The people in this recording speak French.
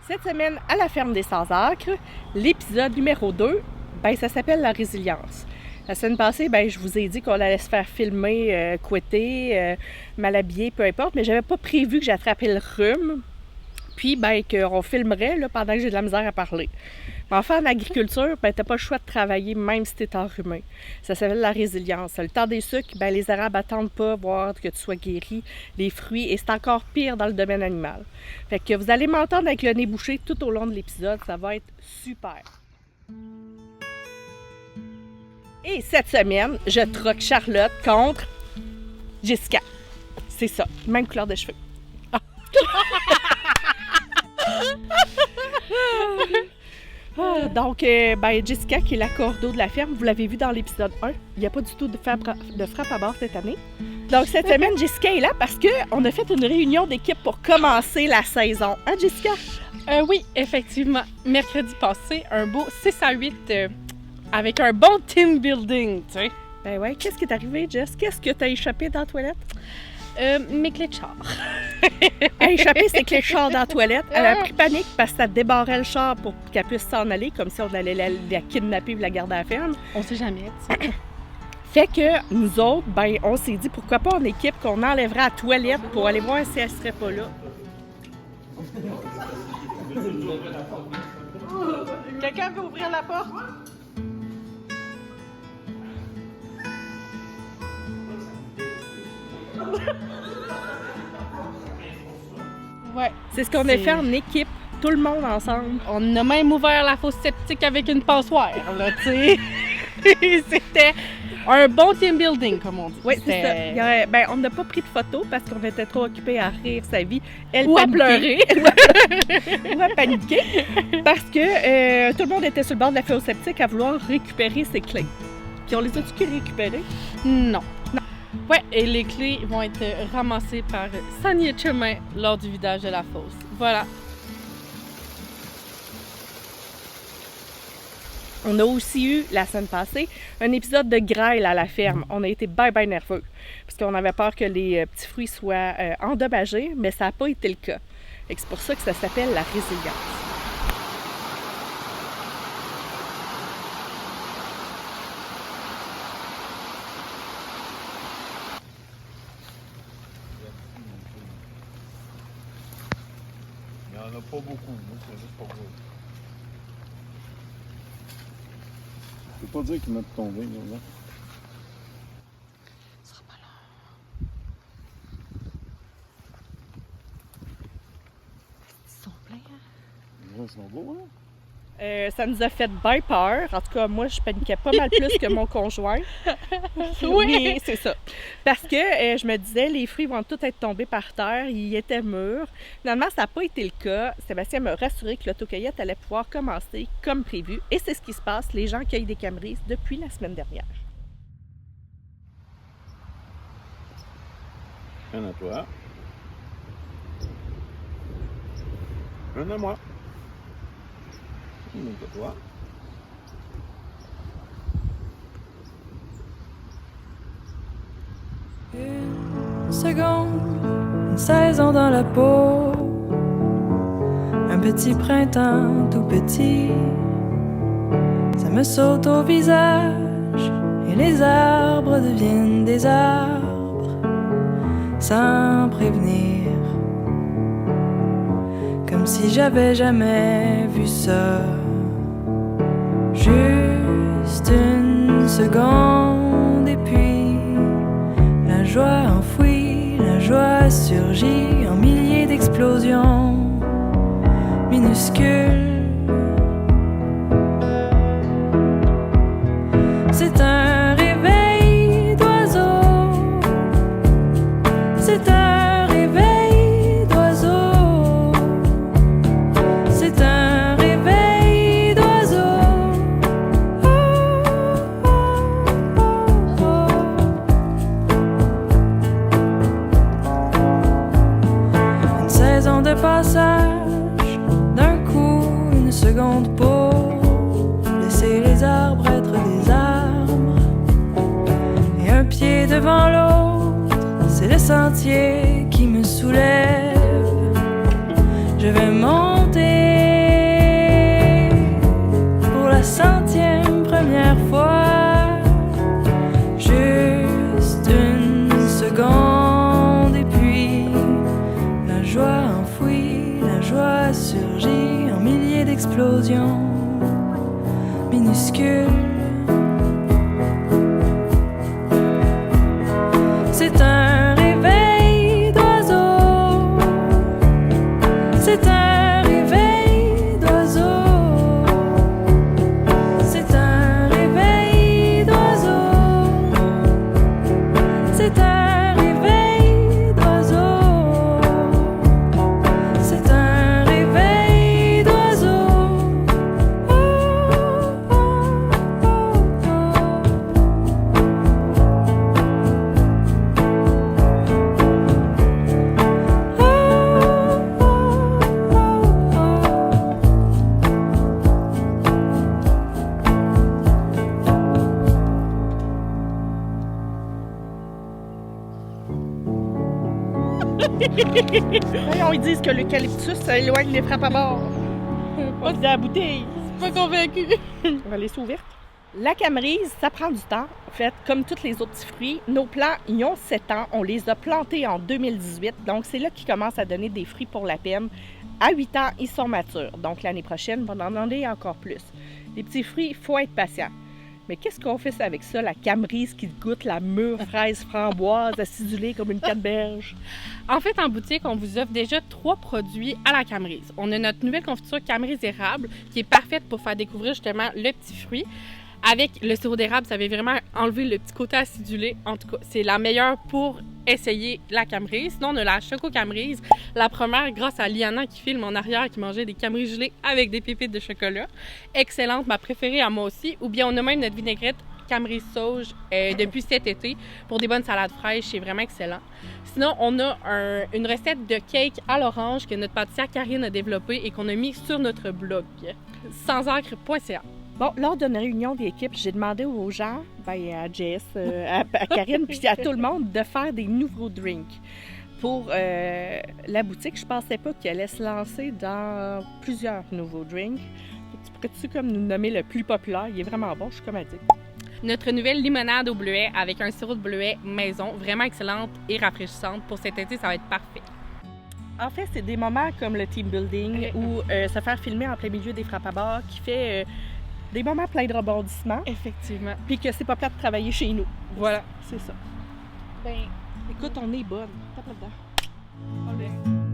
Cette semaine, à la ferme des Sans-Acres, l'épisode numéro 2, ça s'appelle la résilience. La semaine passée, je vous ai dit qu'on allait se faire filmer, couetter, mal habillé, peu importe, mais j'avais pas prévu que j'attrapais le rhume, puis qu'on filmerait là, pendant que j'ai de la misère à parler. Mais enfin, en agriculture, t'as pas le choix de travailler même si t'es enrhumé. Ça s'appelle la résilience. Le temps des sucres, les arables attendent pas voir que tu sois guéri, les fruits, et c'est encore pire dans le domaine animal. Fait que vous allez m'entendre avec le nez bouché tout au long de l'épisode, ça va être super. Et cette semaine, je troque Charlotte contre Jessica. C'est ça, même couleur de cheveux. Donc, Jessica, qui est la cordeau de la ferme, vous l'avez vu dans l'épisode 1, il n'y a pas du tout de frappe à bord cette année. Donc, cette semaine, Jessica est là parce qu'on a fait une réunion d'équipe pour commencer la saison. Hein, Jessica? Oui, effectivement. Mercredi passé, un beau 6-8 avec un bon team building, tu sais. Ben ouais, qu'est-ce qui est arrivé, Jess? Qu'est-ce que t'as échappé dans la toilette? Mes clés de char. Elle a échappé ses clés de char dans la toilette. Elle a pris panique parce que ça débarrait le char pour qu'elle puisse s'en aller, comme si on allait la kidnapper et la garder à la ferme. On sait jamais, tu sais. Fait que nous autres, on s'est dit pourquoi pas en équipe qu'on enlèverait la toilette pour aller voir si elle serait pas là. Quelqu'un veut ouvrir la porte? Ouais. C'est ce qu'on a fait en équipe, tout le monde ensemble. On a même ouvert la fosse septique avec une passoire, là, tu sais. C'était un bon team building, comme on dit. Oui, c'est ça. On n'a pas pris de photos parce qu'on était trop occupés à rire sa vie. Elle ou à pleurer. Ou à paniquer. Parce que tout le monde était sur le bord de la fosse septique à vouloir récupérer ses clés. Puis on les a-tu récupérées? Non. Ouais, et les clés vont être ramassées par Sania Chemin lors du vidage de la fosse. Voilà. On a aussi eu, la semaine passée, un épisode de grêle à la ferme. On a été bien nerveux, parce qu'on avait peur que les petits fruits soient endommagés, mais ça n'a pas été le cas. Et c'est pour ça que ça s'appelle la résilience. Il n'y en a pas beaucoup, c'est juste pour vous. Je peux pas dire qu'ils m'ont tombé, là. Ça sera pas long. Ils sont pleins, hein? Ouais, ils sont beaux, hein? Ça nous a fait bien peur. En tout cas, moi, je paniquais pas mal plus que mon conjoint. Oui, c'est ça. Parce que je me disais, les fruits vont tous être tombés par terre. Ils étaient mûrs. Finalement, ça n'a pas été le cas. Sébastien m'a rassuré que l'autocueillette allait pouvoir commencer comme prévu. Et c'est ce qui se passe. Les gens cueillent des camerises depuis la semaine dernière. Un à toi. Un à moi. Un à toi. Une seconde, une saison dans la peau, un petit printemps tout petit, ça me saute au visage et les arbres deviennent des arbres sans prévenir, comme si j'avais jamais vu ça. Juste une seconde et puis la joie enfouie, la joie surgit en milliers d'explosions minuscules. C'est un réveil d'oiseau, c'est un réveil d'oiseau, c'est un réveil d'oiseau. Oh, oh, oh, oh. Une saison de passage, d'un coup, une seconde pour laisser les arbres être des arbres. Et un pied devant l'autre, c'est le sentier. sentier qui me soulève. Je vais monter, 100e première fois. Juste une seconde et puis la joie enfouie, la joie surgit en milliers d'explosions minuscules. C'est un réveil d'oiseau. C'est un réveil d'oiseau. C'est un réveil d'oiseau. C'est un réveil d'oiseau. C'est un réveil d'oiseau. Oh, oh, oh, Voyons, ils disent que l'eucalyptus, ça éloigne les frappes à bord. Pas de la bouteille. Pas convaincue. On va laisser ouverte. La camerise, ça prend du temps. En fait, comme tous les autres petits fruits, nos plants, ils ont 7 ans. On les a plantés en 2018. Donc, c'est là qu'ils commencent à donner des fruits pour la pème. À 8 ans, ils sont matures. Donc, l'année prochaine, on va en donner encore plus. Les petits fruits, il faut être patient. Mais qu'est-ce qu'on fait avec ça, la camerise qui goûte la mûre fraise framboise acidulée comme une canneberge? En fait, en boutique, on vous offre déjà 3 produits à la camerise. On a notre nouvelle confiture camerise érable qui est parfaite pour faire découvrir justement le petit fruit. Avec le sirop d'érable, ça va vraiment enlever le petit côté acidulé. En tout cas, c'est la meilleure pour essayer la camerise. Sinon, on a la choco camerise. La première, grâce à Liana qui filme en arrière, qui mangeait des camerises gelées avec des pépites de chocolat. Excellente, ma préférée à moi aussi. Ou bien, on a même notre vinaigrette camerise sauge depuis cet été pour des bonnes salades fraîches. C'est vraiment excellent. Sinon, on a une recette de cake à l'orange que notre pâtissière Karine a développée et qu'on a mis sur notre blog, sanzacre.ca. Bon, lors d'une réunion d'équipe, j'ai demandé aux gens, à Jess, à Karine, puis à tout le monde, de faire des nouveaux drinks. Pour la boutique, je pensais pas qu'elle allait se lancer dans plusieurs nouveaux drinks. Tu pourrais-tu comme nous nommer le plus populaire? Il est vraiment bon, je suis comme addict. Notre nouvelle limonade au bleuet avec un sirop de bleuet maison, vraiment excellente et rafraîchissante. Pour cet été, ça va être parfait. En fait, c'est des moments comme le team building ou se faire filmer en plein milieu des frappes à bord qui fait des moments pleins de rebondissements. Effectivement. Puis que c'est pas plate de travailler chez nous. Voilà. C'est ça. Ben, écoute, on est bonne. Tape là-dedans. on est...